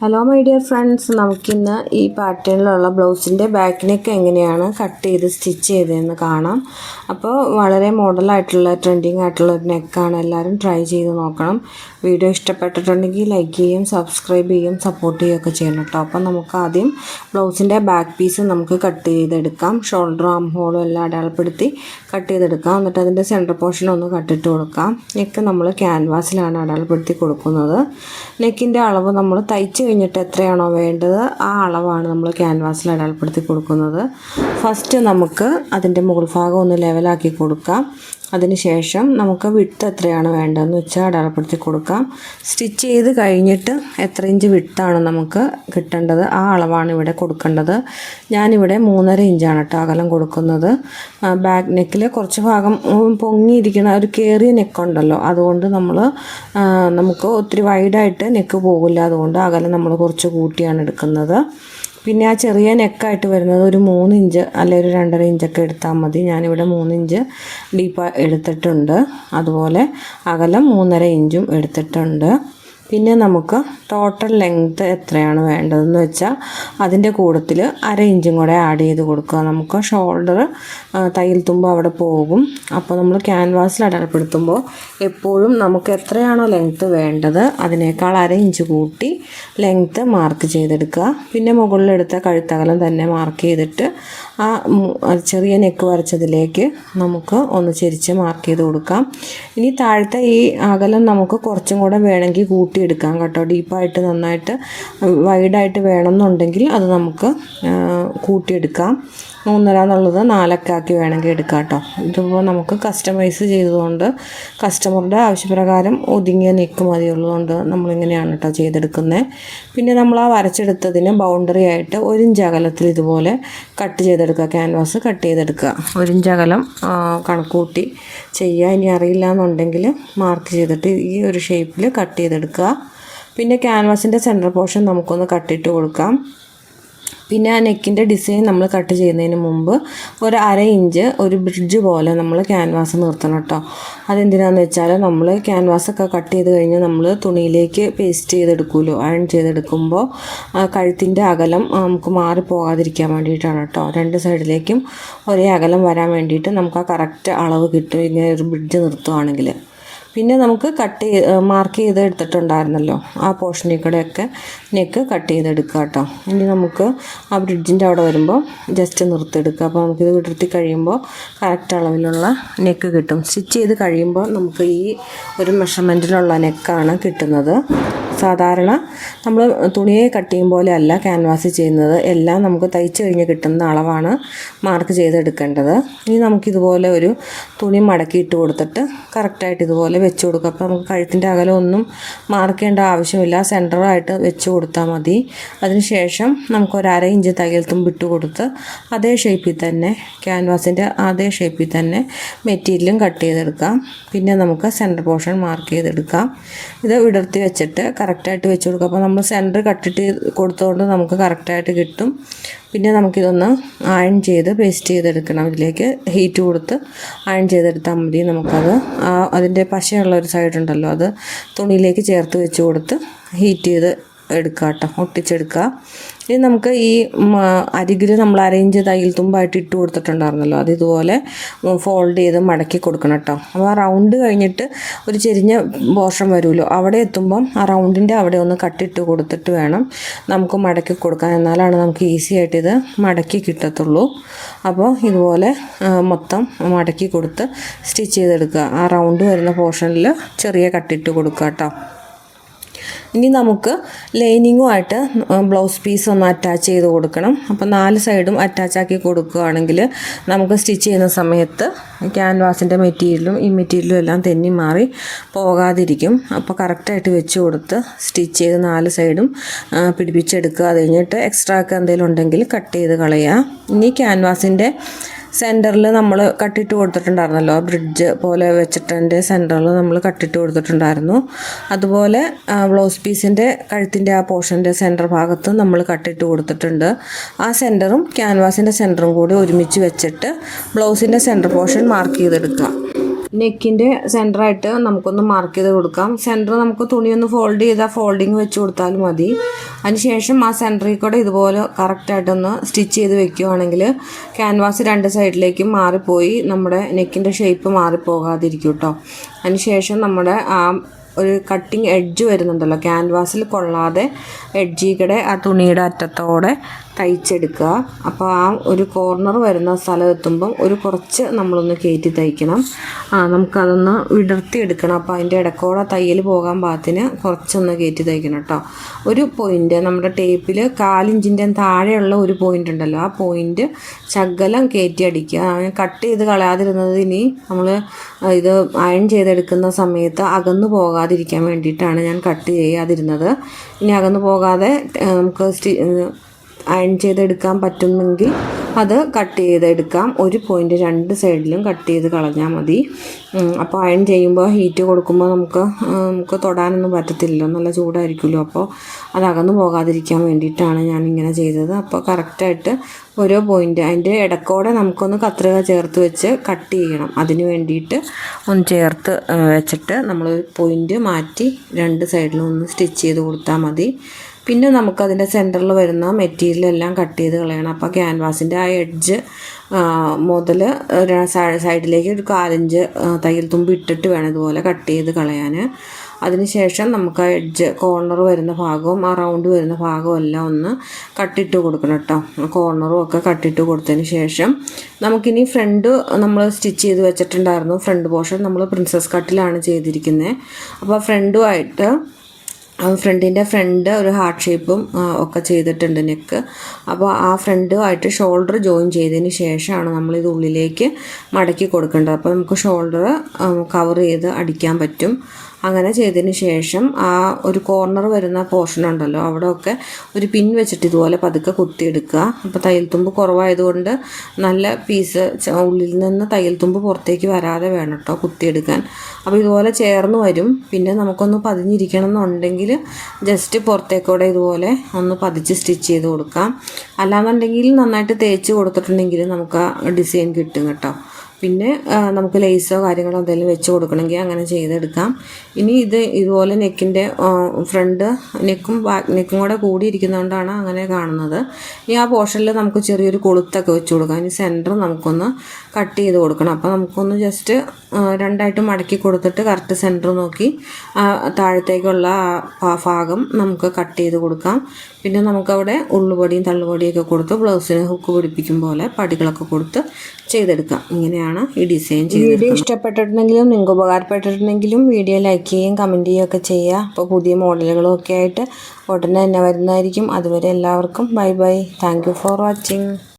Hello my dear friends, നമുക്കിന്ന് ഈ പാറ്റേണിലുള്ള ബ്ലൗസിൻ്റെ ബാക്ക് നെക്ക് എങ്ങനെയാണ് കട്ട് ചെയ്ത് സ്റ്റിച്ച് ചെയ്തതെന്ന് കാണാം. അപ്പോൾ വളരെ മോഡലായിട്ടുള്ള ട്രെൻഡിങ് ആയിട്ടുള്ള ഒരു നെക്കാണ്. എല്ലാവരും ട്രൈ ചെയ്ത് നോക്കണം. വീഡിയോ ഇഷ്ടപ്പെട്ടിട്ടുണ്ടെങ്കിൽ ലൈക്ക് ചെയ്യുകയും സബ്സ്ക്രൈബ് ചെയ്യുകയും സപ്പോർട്ട് ചെയ്യുകയൊക്കെ ചെയ്യണം കേട്ടോ. അപ്പോൾ നമുക്ക് ആദ്യം ബ്ലൗസിൻ്റെ ബാക്ക് പീസ് നമുക്ക് കട്ട് ചെയ്തെടുക്കാം. ഷോൾഡറും ആം ഹോളും എല്ലാം അടയാളപ്പെടുത്തി കട്ട് ചെയ്തെടുക്കാം. എന്നിട്ട് അതിൻ്റെ സെൻറ്റർ പോർഷൻ ഒന്ന് കട്ടിട്ട് കൊടുക്കാം. നെക്ക് നമ്മൾ ക്യാൻവാസിലാണ് അടയാളപ്പെടുത്തി കൊടുക്കുന്നത്. നെക്കിൻ്റെ അളവ് നമ്മൾ തയ്ച്ച് കഴിഞ്ഞിട്ട് എത്രയാണോ വേണ്ടത് ആ അളവാണ് നമ്മൾ ക്യാൻവാസിൽ അടയാളപ്പെടുത്തി കൊടുക്കുന്നത്. ഫസ്റ്റ് നമുക്ക് അതിൻ്റെ മുകൾ ഭാഗം ഒന്ന് ലെവലാക്കി കൊടുക്കാം. അതിനുശേഷം നമുക്ക് വിഡ്ത്ത് എത്രയാണ് വേണ്ടതെന്ന് വെച്ചാൽ അടയാളപ്പെടുത്തി കൊടുക്കാം. സ്റ്റിച്ച് ചെയ്ത് കഴിഞ്ഞിട്ട് എത്ര ഇഞ്ച് വിഡ്ത്താണ് നമുക്ക് കിട്ടേണ്ടത് ആ അളവാണ് ഇവിടെ കൊടുക്കേണ്ടത്. ഞാനിവിടെ 3.5 ഇഞ്ചാണ് കേട്ടോ അകലം കൊടുക്കുന്നത്. ബാക്ക് നെക്കിൽ കുറച്ച് ഭാഗം പൊങ്ങിയിരിക്കുന്ന ഒരു കയറിയ നെക്കുണ്ടല്ലോ, അതുകൊണ്ട് നമുക്ക് ഒത്തിരി വൈഡായിട്ട് നെക്ക് പോകില്ല. അതുകൊണ്ട് അകലം നമ്മൾ കുറച്ച് കൂട്ടിയാണ് എടുക്കുന്നത്. പിന്നെ ആ ചെറിയ നെക്കായിട്ട് വരുന്നത് ഒരു 3 ഇഞ്ച് അല്ലെങ്കിൽ ഒരു 2.5 ഇഞ്ചൊക്കെ എടുത്താൽ മതി. ഞാനിവിടെ 3 ഇഞ്ച് ഡീപ്പ് എടുത്തിട്ടുണ്ട്. അതുപോലെ അകലം 3.5 ഇഞ്ചും എടുത്തിട്ടുണ്ട്. പിന്നെ നമുക്ക് ടോട്ടൽ ലെങ്ത്ത് എത്രയാണ് വേണ്ടതെന്ന് വെച്ചാൽ അതിൻ്റെ കൂട്ടത്തിൽ 1/2 ഇഞ്ചും കൂടെ ആഡ് ചെയ്ത് കൊടുക്കുക. നമുക്ക് ഷോൾഡർ തയ്യൽ തുമ്പ് അവിടെ പോകും. അപ്പോൾ നമ്മൾ ക്യാൻവാസിൽ അടയാളപ്പെടുത്തുമ്പോൾ എപ്പോഴും നമുക്ക് എത്രയാണോ ലെങ്ത്ത് വേണ്ടത് അതിനേക്കാൾ 1/2 ഇഞ്ച് കൂട്ടി ലെങ്ത്ത് മാർക്ക് ചെയ്തെടുക്കുക. പിന്നെ മുകളിലെടുത്ത കഴുത്തകലം തന്നെ മാർക്ക് ചെയ്തിട്ട് ആ ചെറിയ നെക്ക് വരച്ചതിലേക്ക് നമുക്ക് ഒന്ന് ചെരിച്ച് മാർക്ക് ചെയ്ത് കൊടുക്കാം. ഇനി താഴത്തെ ഈ അകലം നമുക്ക് കുറച്ചും കൂടെ വേണമെങ്കിൽ കൂട്ടിയെടുക്കാം കേട്ടോ. ഡീപ്പായിട്ട് നന്നായിട്ട് വൈഡായിട്ട് വേണമെന്നുണ്ടെങ്കിൽ അത് നമുക്ക് കൂട്ടിയെടുക്കാം. 3.5 എന്നുള്ളത് 4 ആക്കി വേണമെങ്കിൽ എടുക്കാം കേട്ടോ. ഇതിപ്പോൾ നമുക്ക് കസ്റ്റമൈസ് ചെയ്തതുകൊണ്ട് കസ്റ്റമറുടെ ആവശ്യപ്രകാരം ഒതുങ്ങിയ നെക്ക് മതിയുള്ളതുകൊണ്ട് നമ്മളിങ്ങനെയാണ് കേട്ടോ ചെയ്തെടുക്കുന്നത്. പിന്നെ നമ്മൾ ആ വരച്ചെടുത്തതിന് ബൗണ്ടറി ആയിട്ട് 1 ഇഞ്ച് അകലത്തിൽ ഇതുപോലെ കട്ട് ചെയ്തെടുക്കുക. ക്യാൻവാസ് കട്ട് ചെയ്തെടുക്കുക. 1 ഇഞ്ച് അകലം കണക്കൂട്ടി ചെയ്യുക. ഇനി അറിയില്ല എന്നുണ്ടെങ്കിൽ മാർക്ക് ചെയ്തിട്ട് ഈ ഒരു ഷേപ്പിൽ കട്ട് ചെയ്തെടുക്കുക. പിന്നെ ക്യാൻവാസിൻ്റെ സെൻറ്റർ പോർഷൻ നമുക്കൊന്ന് കട്ടിട്ട് കൊടുക്കാം. പിന്നെ ആ നെക്കിൻ്റെ ഡിസൈൻ നമ്മൾ കട്ട് ചെയ്യുന്നതിന് മുമ്പ് ഒരു 1/2 ഇഞ്ച് ഒരു ബ്രിഡ്ജ് പോലെ നമ്മൾ ക്യാൻവാസ് നിർത്തണം കേട്ടോ. അതെന്തിനാണെന്ന് വെച്ചാൽ നമ്മൾ ക്യാൻവാസൊക്കെ കട്ട് ചെയ്ത് കഴിഞ്ഞ് നമ്മൾ തുണിയിലേക്ക് പേസ്റ്റ് ചെയ്തെടുക്കുമല്ലോ, അയൺ ചെയ്തെടുക്കുമ്പോൾ കഴുത്തിൻ്റെ അകലം നമുക്ക് മാറിപ്പോകാതിരിക്കാൻ വേണ്ടിയിട്ടാണ് കേട്ടോ. 2 സൈഡിലേക്കും ഒരേ അകലം വരാൻ വേണ്ടിയിട്ട് നമുക്ക് ആ കറക്റ്റ് അളവ് കിട്ടും ഇങ്ങനെ ഒരു ബ്രിഡ്ജ് നിർത്തുകയാണെങ്കിൽ. പിന്നെ നമുക്ക് മാർക്ക് ചെയ്ത് എടുത്തിട്ടുണ്ടായിരുന്നല്ലോ ആ പോർഷനിൽ കൂടെയൊക്കെ നെക്ക് കട്ട് ചെയ്തെടുക്കുക കേട്ടോ. ഇനി നമുക്ക് ആ ബ്രിഡ്ജിൻ്റെ അവിടെ വരുമ്പോൾ ജസ്റ്റ് നിർത്തിയെടുക്കുക. അപ്പോൾ നമുക്കിത് വിടർത്തി കഴിയുമ്പോൾ കറക്റ്റ് അളവിലുള്ള നെക്ക് കിട്ടും. സ്റ്റിച്ച് ചെയ്ത് കഴിയുമ്പോൾ നമുക്ക് ഈ ഒരു മെഷർമെൻറ്റിലുള്ള നെക്കാണ് കിട്ടുന്നത്. സാധാരണ നമ്മൾ തുണിയെ കട്ട് ചെയ്യും പോലെ അല്ല ക്യാൻവാസ് ചെയ്യുന്നത്. എല്ലാം നമുക്ക് തയ്ച്ച് കഴിഞ്ഞ് കിട്ടുന്ന അളവാണ് മാർക്ക് ചെയ്തെടുക്കേണ്ടത്. ഇനി നമുക്കിതുപോലെ ഒരു തുണി മടക്കിയിട്ട് കൊടുത്തിട്ട് കറക്റ്റായിട്ട് ഇതുപോലെ വെച്ച് കൊടുക്കുക. അപ്പോൾ നമുക്ക് കഴുത്തിൻ്റെ അകലം ഒന്നും മാർക്ക് ചെയ്യേണ്ട ആവശ്യമില്ല, സെൻറ്ററായിട്ട് വെച്ച് കൊടുത്താൽ മതി. അതിനുശേഷം നമുക്കൊരു 1/2 ഇഞ്ച് തയ്യൽ തുമ്പിട്ട് കൊടുത്ത് അതേ ഷേപ്പിൽ തന്നെ ക്യാൻവാസിൻ്റെ അതേ ഷേപ്പിൽ തന്നെ മെറ്റീരിയലും കട്ട് ചെയ്തെടുക്കാം. പിന്നെ നമുക്ക് സെൻറ്റർ പോർഷൻ മാർക്ക് ചെയ്തെടുക്കാം. ഇത് വിടർത്തി വെച്ചിട്ട് കറക്റ്റായിട്ട് വെച്ച് കൊടുക്കുക. അപ്പോൾ നമ്മൾ സെൻറ്റർ കട്ടിട്ട് കൊടുത്തുകൊണ്ട് നമുക്ക് കറക്റ്റായിട്ട് കിട്ടും. പിന്നെ നമുക്കിതൊന്ന് അയൺ ചെയ്ത് പേസ്റ്റ് ചെയ്തെടുക്കണം. ഇതിലേക്ക് ഹീറ്റ് കൊടുത്ത് അയൺ ചെയ്തെടുത്താൽ മതി. നമുക്കത് അതിൻ്റെ പശയുള്ള ഒരു സൈഡുണ്ടല്ലോ അത് തുണിയിലേക്ക് ചേർത്ത് വെച്ച് കൊടുത്ത് ഹീറ്റ് ചെയ്ത് എടുക്കുക കേട്ടോ, ഒട്ടിച്ചെടുക്കുക. ഇനി നമുക്ക് ഈ അരികിൽ നമ്മൾ 1/2 ഇഞ്ച് തയ്യൽ തുമ്പായിട്ട് ഇട്ട് കൊടുത്തിട്ടുണ്ടായിരുന്നല്ലോ, അത് ഇതുപോലെ ഫോൾഡ് ചെയ്ത് മടക്കി കൊടുക്കണം കേട്ടോ. അപ്പോൾ ആ റൗണ്ട് കഴിഞ്ഞിട്ട് ഒരു ചെരിഞ്ഞ പോർഷൻ വരുമല്ലോ, അവിടെ എത്തുമ്പം ആ റൗണ്ടിൻ്റെ അവിടെ ഒന്ന് കട്ടിട്ട് കൊടുത്തിട്ട് വേണം നമുക്ക് മടക്കി കൊടുക്കാൻ. എന്നാലാണ് നമുക്ക് ഈസി ആയിട്ട് ഇത് മടക്കി കിട്ടത്തുള്ളൂ. അപ്പോൾ ഇതുപോലെ മൊത്തം മടക്കി കൊടുത്ത് സ്റ്റിച്ച് ചെയ്തെടുക്കുക. ആ റൗണ്ട് വരുന്ന പോർഷനിൽ ചെറിയ കട്ടിട്ട് കൊടുക്കുക കേട്ടോ. ഇനി നമുക്ക് ലൈനിങ്ങുമായിട്ട് ബ്ലൗസ് പീസ് ഒന്ന് അറ്റാച്ച് ചെയ്ത് കൊടുക്കണം. അപ്പോൾ 4 സൈഡും അറ്റാച്ചാക്കി കൊടുക്കുകയാണെങ്കിൽ നമുക്ക് സ്റ്റിച്ച് ചെയ്യുന്ന സമയത്ത് ക്യാൻവാസിൻ്റെ മെറ്റീരിയലും ഈ മെറ്റീരിയലും എല്ലാം തെന്നി മാറി പോകാതിരിക്കും. അപ്പോൾ കറക്റ്റായിട്ട് വെച്ച് കൊടുത്ത് സ്റ്റിച്ച് ചെയ്ത് 4 സൈഡും പിടിപ്പിച്ചെടുക്കുക. അത് കഴിഞ്ഞിട്ട് എക്സ്ട്രാ ഒക്കെ എന്തെങ്കിലും ഉണ്ടെങ്കിൽ കട്ട് ചെയ്ത് കളയുക. ഇനി ക്യാൻവാസിൻ്റെ സെൻറ്ററിൽ നമ്മൾ കട്ടിട്ട് കൊടുത്തിട്ടുണ്ടായിരുന്നല്ലോ, ബ്രിഡ്ജ് പോലെ വെച്ചിട്ടതിൻ്റെ സെൻറ്ററിൽ നമ്മൾ കട്ടിട്ട് കൊടുത്തിട്ടുണ്ടായിരുന്നു. അതുപോലെ ബ്ലൗസ് പീസിൻ്റെ കഴുത്തിൻ്റെ ആ പോർഷൻ്റെ സെൻറ്റർ ഭാഗത്ത് നമ്മൾ കട്ടിട്ട് കൊടുത്തിട്ടുണ്ട്. ആ സെൻറ്ററും ക്യാൻവാസിൻ്റെ സെൻറ്ററും കൂടി ഒരുമിച്ച് വെച്ചിട്ട് ബ്ലൗസിൻ്റെ സെൻറ്റർ പോർഷൻ മാർക്ക് ചെയ്തെടുക്കുക. നെക്കിൻ്റെ സെൻറ്ററായിട്ട് നമുക്കൊന്ന് മാർക്ക് ചെയ്ത് കൊടുക്കാം. സെൻറ്റർ നമുക്ക് തുണിയൊന്ന് ഫോൾഡ് ചെയ്താൽ ഫോൾഡിങ് വെച്ച് കൊടുത്താലും മതി. അതിനുശേഷം ആ സെൻറ്ററിൽ കൂടെ ഇതുപോലെ കറക്റ്റായിട്ടൊന്ന് സ്റ്റിച്ച് ചെയ്ത് വെക്കുകയാണെങ്കിൽ ക്യാൻവാസ് 2 സൈഡിലേക്കും മാറിപ്പോയി നമ്മുടെ നെക്കിൻ്റെ ഷേപ്പ് മാറിപ്പോകാതിരിക്കും കേട്ടോ. അതിനുശേഷം നമ്മുടെ ആ ഒരു കട്ടിങ് എഡ്ജ് വരുന്നുണ്ടല്ലോ, ക്യാൻവാസിൽ കൊള്ളാതെ എഡ്ജിക്കടെ ആ തുണിയുടെ അറ്റത്തോടെ തയ്ച്ചെടുക്കുക. അപ്പോൾ ആ ഒരു കോർണർ വരുന്ന സ്ഥലം എത്തുമ്പം കുറച്ച് നമ്മളൊന്ന് കയറ്റി തയ്ക്കണം. നമുക്കതൊന്ന് വിടർത്തിയെടുക്കണം. അപ്പോൾ അതിൻ്റെ ഇടക്കോടെ തയ്യൽ പോകാൻ പാകത്തിന് കുറച്ചൊന്ന് കയറ്റി തയ്ക്കണം കേട്ടോ. ഒരു പോയിൻ്റ് നമ്മുടെ ടേപ്പിൽ 4 ഇഞ്ചിൻ്റെ താഴെയുള്ള ഒരു പോയിൻ്റ് ഉണ്ടല്ലോ, ആ പോയിൻ്റ് ശകലം കയറ്റി അടിക്കുക. കട്ട് ചെയ്ത് കളയാതിരുന്നത് ഇനി നമ്മൾ ഇത് അയൺ ചെയ്തെടുക്കുന്ന സമയത്ത് അകന്നു പോകാതിരിക്കാൻ വേണ്ടിയിട്ടാണ് ഞാൻ കട്ട് ചെയ്യാതിരുന്നത്. ഇനി അകന്നു പോകാതെ നമുക്ക് അയൺ ചെയ്തെടുക്കാൻ പറ്റുമെങ്കിൽ അത് കട്ട് ചെയ്തെടുക്കാം. ഒരു പോയിൻ്റ് 2 സൈഡിലും കട്ട് ചെയ്ത് കളഞ്ഞാൽ മതി. അപ്പോൾ അയൺ ചെയ്യുമ്പോൾ ഹീറ്റ് കൊടുക്കുമ്പോൾ നമുക്ക് തൊടാനൊന്നും പറ്റത്തില്ലല്ലോ, നല്ല ചൂടായിരിക്കുമല്ലോ. അപ്പോൾ അത് അകന്നു പോകാതിരിക്കാൻ വേണ്ടിയിട്ടാണ് ഞാനിങ്ങനെ ചെയ്തത്. അപ്പോൾ കറക്റ്റായിട്ട് ഓരോ പോയിൻ്റ് അതിൻ്റെ ഇടക്കോടെ നമുക്കൊന്ന് കത്രിക ചേർത്ത് വെച്ച് കട്ട് ചെയ്യണം. അതിന് വേണ്ടിയിട്ട് ഒന്ന് ചേർത്ത് വെച്ചിട്ട് നമ്മൾ പോയിൻ്റ് മാറ്റി 2 സൈഡിലും ഒന്ന് സ്റ്റിച്ച് ചെയ്ത് കൊടുത്താൽ മതി. പിന്നെ നമുക്കതിൻ്റെ സെൻറ്ററിൽ വരുന്ന മെറ്റീരിയലെല്ലാം കട്ട് ചെയ്ത് കളയണം. അപ്പോൾ ക്യാൻവാസിൻ്റെ ആ എഡ്ജ് മുതൽ സൈഡിലേക്ക് ഒരു 4 ഇഞ്ച് തയ്യൽ തുമ്പ് ഇട്ടിട്ട് വേണം ഇതുപോലെ കട്ട് ചെയ്ത് കളയാൻ. അതിനുശേഷം നമുക്ക് ആ എഡ്ജ് കോർണർ വരുന്ന ഭാഗവും ആ റൗണ്ട് വരുന്ന ഭാഗവും എല്ലാം ഒന്ന് കട്ടിട്ട് കൊടുക്കണം കേട്ടോ. കോർണറും ഒക്കെ കട്ടിട്ട് കൊടുത്തതിന് ശേഷം നമുക്കിനി ഫ്രണ്ട് നമ്മൾ സ്റ്റിച്ച് ചെയ്ത് വെച്ചിട്ടുണ്ടായിരുന്നു. ഫ്രണ്ട് പോർഷൻ നമ്മൾ പ്രിൻസസ് കട്ടിലാണ് ചെയ്തിരിക്കുന്നത്. അപ്പോൾ ഫ്രണ്ടിൻ്റെ ഫ്രണ്ട് ഒരു ഹാർട്ട് ഷേപ്പും ഒക്കെ ചെയ്തിട്ടുണ്ട് നെക്ക്. അപ്പോൾ ആ ഫ്രണ്ടുമായിട്ട് ഷോൾഡർ ജോയിൻ ചെയ്തതിന് ശേഷമാണ് നമ്മളിത് ഉള്ളിലേക്ക് മടക്കി കൊടുക്കേണ്ടത്. അപ്പോൾ നമുക്ക് ഷോൾഡർ കവർ ചെയ്ത് അടിക്കാൻ പറ്റും. അങ്ങനെ ചെയ്തതിന് ശേഷം ആ ഒരു കോർണർ വരുന്ന പോർഷൻ ഉണ്ടല്ലോ, അവിടെയൊക്കെ ഒരു പിൻ വെച്ചിട്ട് ഇതുപോലെ പതുക്കെ കുത്തിയെടുക്കുക. അപ്പോൾ തയ്യൽ തുമ്പ് കുറവായതുകൊണ്ട് നല്ല പീസ് ഉള്ളിൽ നിന്ന് തയ്യൽ തുമ്പ് പുറത്തേക്ക് വരാതെ വേണം കേട്ടോ കുത്തിയെടുക്കാൻ. അപ്പോൾ ഇതുപോലെ ചേർന്ന് വരും. പിന്നെ നമുക്കൊന്ന് പതിഞ്ഞിരിക്കണം എന്നുണ്ടെങ്കിൽ ജസ്റ്റ് പുറത്തേക്കൂടെ ഇതുപോലെ ഒന്ന് പതിച്ച് സ്റ്റിച്ച് ചെയ്ത് കൊടുക്കാം. അല്ലാന്നുണ്ടെങ്കിൽ നന്നായിട്ട് തേച്ച് കൊടുത്തിട്ടുണ്ടെങ്കിൽ നമുക്ക് ആ ഡിസൈൻ കിട്ടും കേട്ടോ. പിന്നെ നമുക്ക് ലേസോ കാര്യങ്ങളോ എന്തെങ്കിലും വെച്ച് കൊടുക്കണമെങ്കിൽ അങ്ങനെ ചെയ്തെടുക്കാം. ഇനി ഇതുപോലെ നെക്കിൻ്റെ ഫ്രണ്ട് നെക്കും ബാക്ക് നെക്കും കൂടെ കൂടിയിരിക്കുന്നതുകൊണ്ടാണ് അങ്ങനെ കാണുന്നത്. ഇനി ആ പോർഷനിൽ നമുക്ക് ചെറിയൊരു കൊളുത്തൊക്കെ വെച്ച് കൊടുക്കാം. ഇനി സെൻറ്റർ നമുക്കൊന്ന് കട്ട് ചെയ്ത് കൊടുക്കണം. അപ്പോൾ നമുക്കൊന്ന് ജസ്റ്റ് 2ആയിട്ട് മടക്കി കൊടുത്തിട്ട് കറക്റ്റ് സെൻറ്റർ നോക്കി താഴത്തേക്കുള്ള ആ ഭാഗം നമുക്ക് കട്ട് ചെയ്ത് കൊടുക്കാം. പിന്നെ നമുക്കവിടെ ഉള്ളുപടിയും തള്ളുപടിയൊക്കെ കൊടുത്ത് ബ്ലൗസിന് ഹുക്ക് പിടിപ്പിക്കും പോലെ പടികളൊക്കെ കൊടുത്ത് ചെയ്തെടുക്കാം. ഇങ്ങനെയാണ് ഈ ഡിസൈൻ ചെയ്ത്. വീഡിയോ ഇഷ്ടപ്പെട്ടിട്ടുണ്ടെങ്കിലും നിങ്ങൾക്ക് ഉപകാരപ്പെട്ടിട്ടുണ്ടെങ്കിലും വീഡിയോ ലൈക്ക് ചെയ്യുകയും കമൻറ്റ് ചെയ്യുകയൊക്കെ ചെയ്യുക. അപ്പോൾ പുതിയ മോഡലുകളും ഒക്കെ ആയിട്ട് ഉടനെ തന്നെ വരുന്നതായിരിക്കും. അതുവരെ എല്ലാവർക്കും bye bye. Thank you for watching.